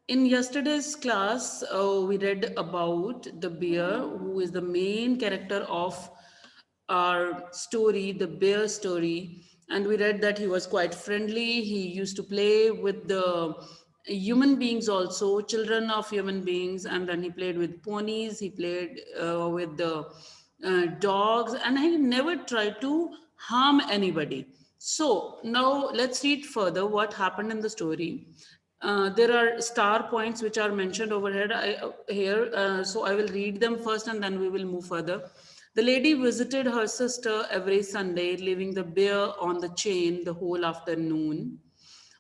In yesterday's class, we read about the bear, who is the main character of our story, the bear story. And we read that he was quite friendly. He used to play with the human beings also, children of human beings. And then he played with ponies, he played with the dogs, and he never tried to harm anybody. So now let's read further what happened in the story. There are star points which are mentioned over here. So I will read them first and then we will move further. The lady visited her sister every Sunday, leaving the bear on the chain the whole afternoon.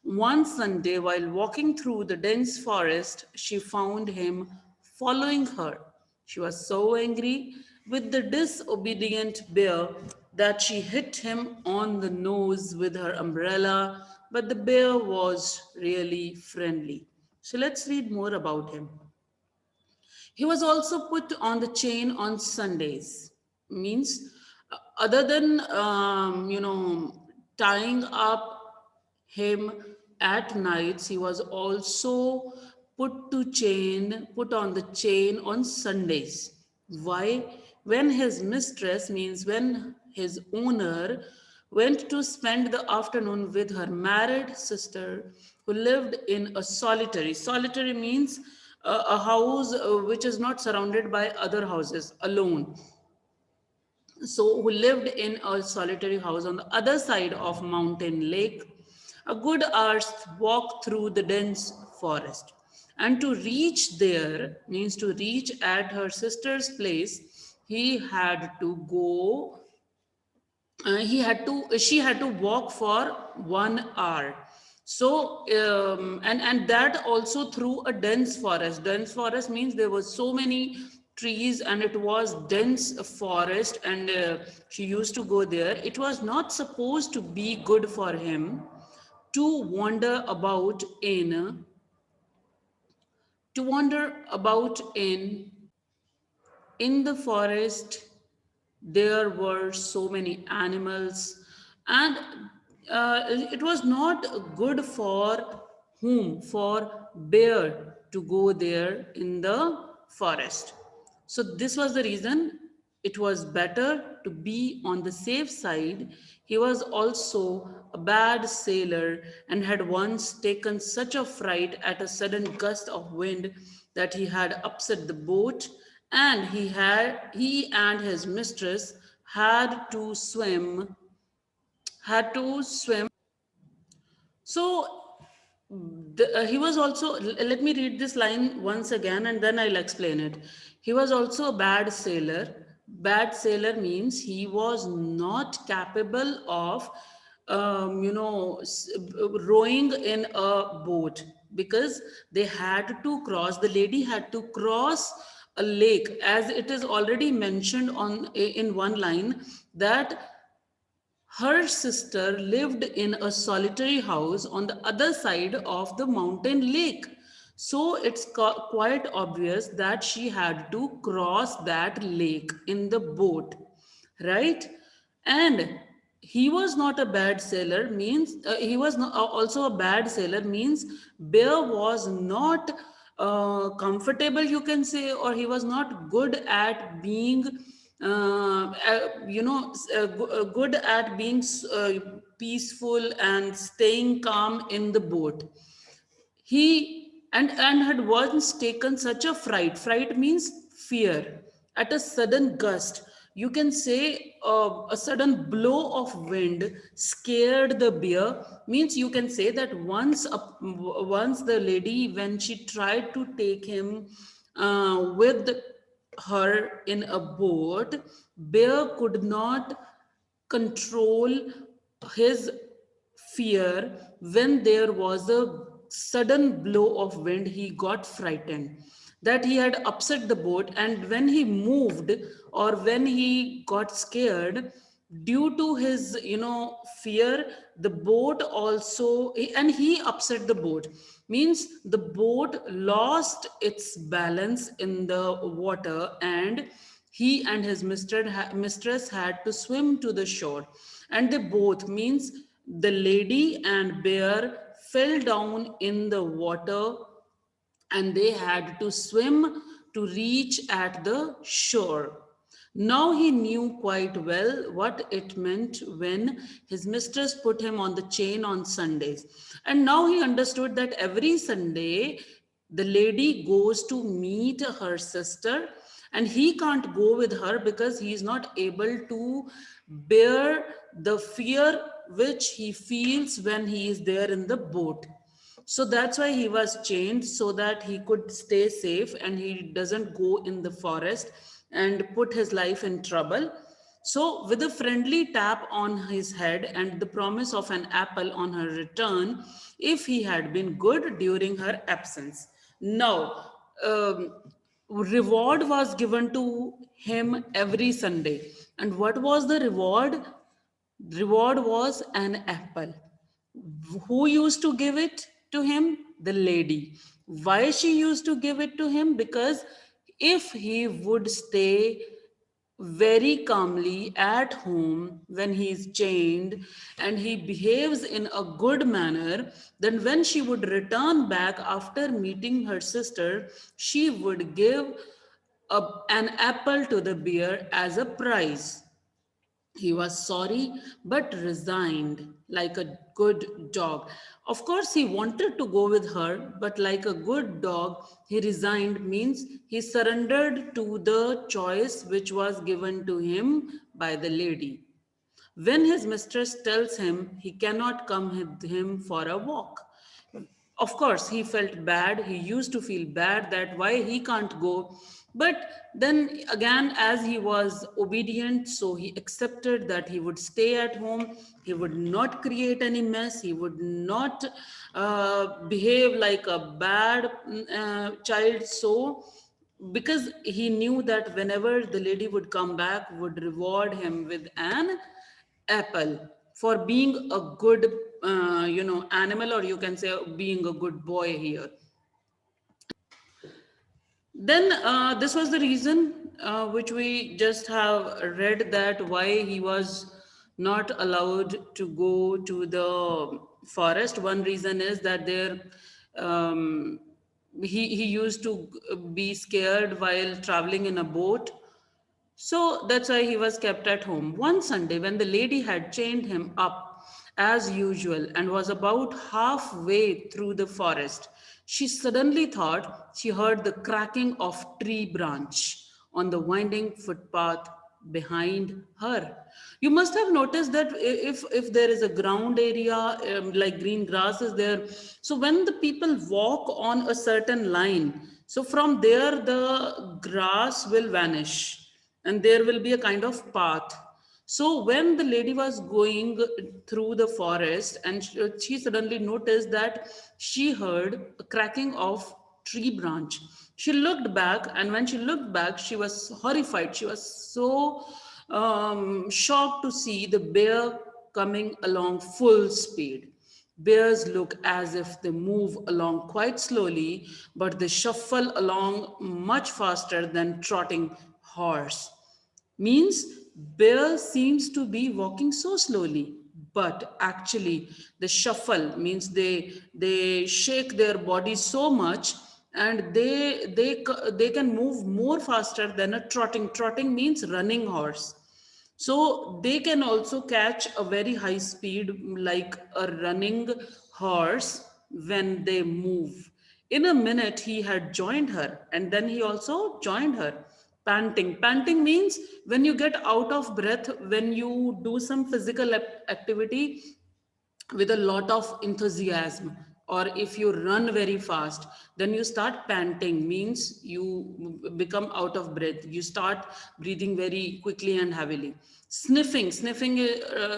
One Sunday, while walking through the dense forest, she found him following her. She was so angry with the disobedient bear that she hit him on the nose with her umbrella, but the bear was really friendly. So let's read more about him. He was also put on the chain on Sundays. Means, other than tying up him at nights, he was also put on the chain on Sundays. Why? When his mistress, means when his owner, went to spend the afternoon with her married sister who lived in a solitary means a house which is not surrounded by other houses, alone. So who lived in a solitary house on the other side of mountain lake, a good hour's walk through the dense forest. And to reach there, means to reach at her sister's place, he had to go she had to walk for 1 hour. So and that also through a dense forest means there were so many trees and it was dense forest, and she used to go there. It was not supposed to be good for him to wander about in to wander about in the forest. There were so many animals, and it was not good for whom? For bear to go there in the forest. So this was the reason it was better to be on the safe side. He was also a bad sailor and had once taken such a fright at a sudden gust of wind that he had upset the boat, and he and his mistress had to swim. So he was also, let me read this line once again and then I'll explain it. He was also a bad sailor. Bad sailor means he was not capable of rowing in a boat, because they had to cross, the lady had to cross a lake, as it is already mentioned on in one line, that her sister lived in a solitary house on the other side of the mountain lake. So it's quite obvious that she had to cross that lake in the boat, right? And he was not a bad sailor, means he was not, also a bad sailor means bear was not comfortable, you can say, or he was not good at being good at being peaceful and staying calm in the boat. He and had once taken such a fright means fear, at a sudden gust, you can say a sudden blow of wind scared the bear. Means you can say that once the lady, when she tried to take him with her in a boat, bear could not control his fear. When there was a sudden blow of wind, he got frightened that he had upset the boat, and when he moved or when he got scared due to his fear, the boat also, and he upset the boat, means the boat lost its balance in the water, and he and his mistress had to swim to the shore, and they both, means the lady and bear, fell down in the water and they had to swim to reach at the shore. Now he knew quite well what it meant when his mistress put him on the chain on Sundays. And now he understood that every Sunday the lady goes to meet her sister, and he can't go with her because he is not able to bear the fear which he feels when he is there in the boat. So that's why he was chained, so that he could stay safe and he doesn't go in the forest and put his life in trouble. So, with a friendly tap on his head and the promise of an apple on her return, if he had been good during her absence. Now, um, reward was given to him every Sunday. And what was the reward? Reward was an apple. Who used to give it to him? The lady. Why she used to give it to him? Because if he would stay very calmly at home when he is chained and he behaves in a good manner, then when she would return back after meeting her sister, she would give an apple to the bear as a prize. He was sorry but resigned, like a good dog. Of course, he wanted to go with her, but like a good dog, he resigned means he surrendered to the choice which was given to him by the lady. When his mistress tells him he cannot come with him for a walk, of course he felt bad. He used to feel bad that why he can't go, but then again, as he was obedient, so he accepted that he would stay at home. He would not create any mess. He would not behave like a bad child. So because he knew that whenever the lady would come back, would reward him with an apple for being a good animal, or you can say being a good boy here. Then this was the reason which we just have read, that why he was not allowed to go to the forest. One reason is that there um, he used to be scared while traveling in a boat, so that's why he was kept at home. One Sunday, when the lady had chained him up as usual and was about halfway through the forest, she suddenly thought she heard the cracking of tree branch on the winding footpath behind her. You must have noticed that if there is a ground area, like green grass is there, so when the people walk on a certain line, so from there the grass will vanish and there will be a kind of path. So when the lady was going through the forest, and she suddenly noticed that she heard a cracking of tree branch. She looked back, and when she looked back, she was horrified. She was so shocked to see the bear coming along full speed. Bears look as if they move along quite slowly, but they shuffle along much faster than trotting horse. Means bear seems to be walking so slowly, but actually the shuffle means they shake their body so much, and they can move more faster than a trotting means running horse. So they can also catch a very high speed like a running horse when they move. In a minute, he had joined her, and then he also joined her. Panting. Panting means when you get out of breath, when you do some physical activity with a lot of enthusiasm, or if you run very fast, then you start panting, means you become out of breath, you start breathing very quickly and heavily. Sniffing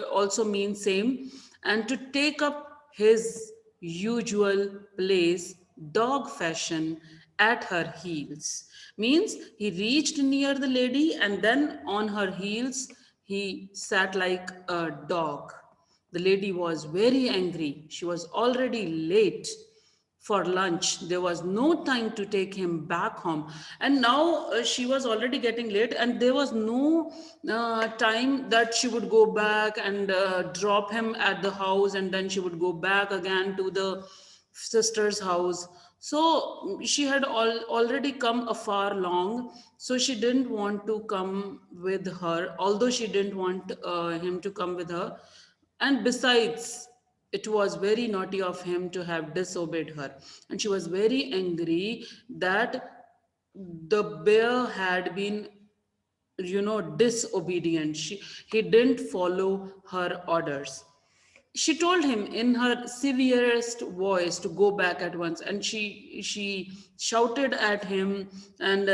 also means same. And to take up his usual place, dog fashion, at her heels, means he reached near the lady and then on her heels he sat like a dog. The lady was very angry. She was already late for lunch. There was no time to take him back home. And now she was already getting late, and there was no time that she would go back and drop him at the house, and then she would go back again to the sister's house. So she had already come a far long, so she didn't want to come with her, although she didn't want him to come with her. And besides, it was very naughty of him to have disobeyed her. And she was very angry that the bear had been, disobedient. He didn't follow her orders. She told him in her severest voice to go back at once, and she shouted at him, and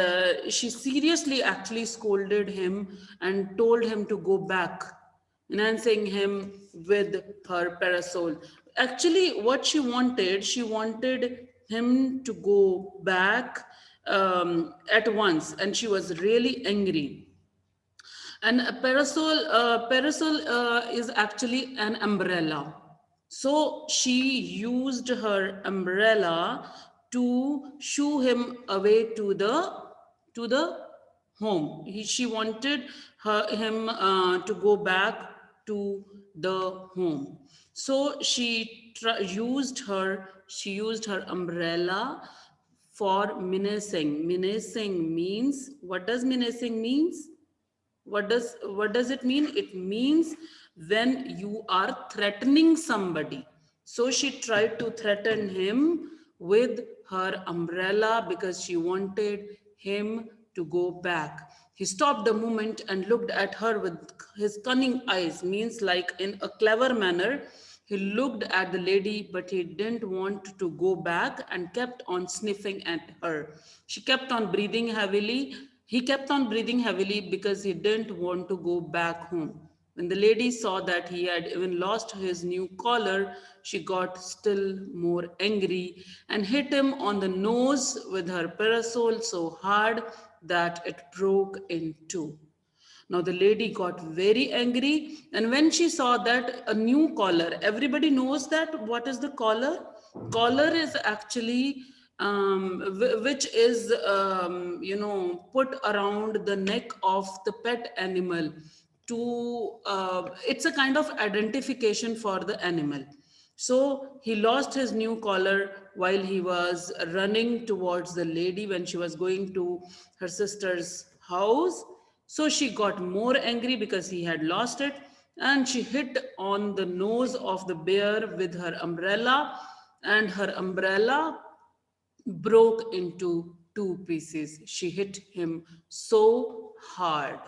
she seriously actually scolded him and told him to go back, enhancing him with her parasol. Actually, what she wanted him to go back at once, and she was really angry. And a parasol is actually an umbrella. So she used her umbrella to shoo him away to the home. She wanted him to go back to the home. So she used her umbrella for menacing. Menacing means, what does menacing means? What does it mean? It means when you are threatening somebody. So she tried to threaten him with her umbrella because she wanted him to go back. He stopped a moment and looked at her with his cunning eyes, means like in a clever manner. He looked at the lady, but he didn't want to go back and kept on sniffing at her. She kept on breathing heavily. He kept on breathing heavily because he didn't want to go back home. When the lady saw that he had even lost his new collar, she got still more angry and hit him on the nose with her parasol so hard that it broke in two. Now the lady got very angry, and when she saw that a new collar, everybody knows that what is the collar? Collar is actually which is put around the neck of the pet animal to it's a kind of identification for the animal. So he lost his new collar while he was running towards the lady when she was going to her sister's house. So she got more angry because he had lost it, and she hit on the nose of the bear with her umbrella, and her umbrella broke into two pieces. She hit him so hard.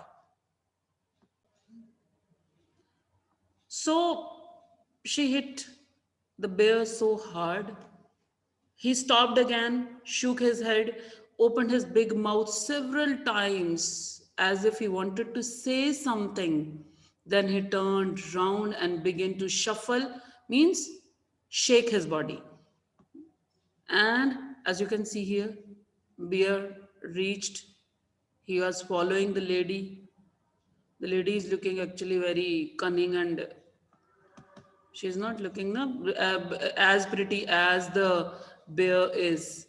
So she hit the bear so hard. He stopped again, shook his head, opened his big mouth several times as if he wanted to say something. Then he turned round and began to shuffle, means shake his body. And as you can see here, bear reached. He was following the lady. The lady is looking actually very cunning, and she's not looking as pretty as the bear is.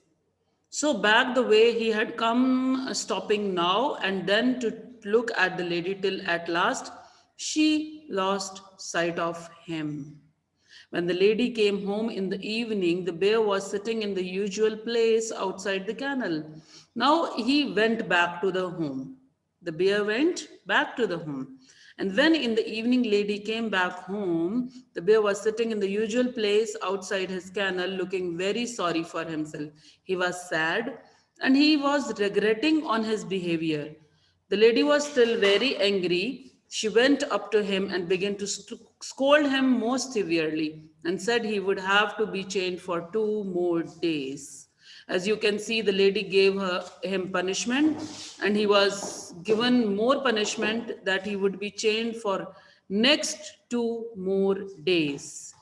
So back the way he had come, stopping now and then to look at the lady till at last she lost sight of him. When the lady came home in the evening, the bear was sitting in the usual place outside the kennel. Now he went back to the home. The bear went back to the home. And when in the evening lady came back home, the bear was sitting in the usual place outside his kennel looking very sorry for himself. He was sad and he was regretting on his behavior. The lady was still very angry. She went up to him and began to scold him most severely and said he would have to be chained for 2 more days. As you can see, the lady gave him punishment, and he was given more punishment, that he would be chained for next 2 more days.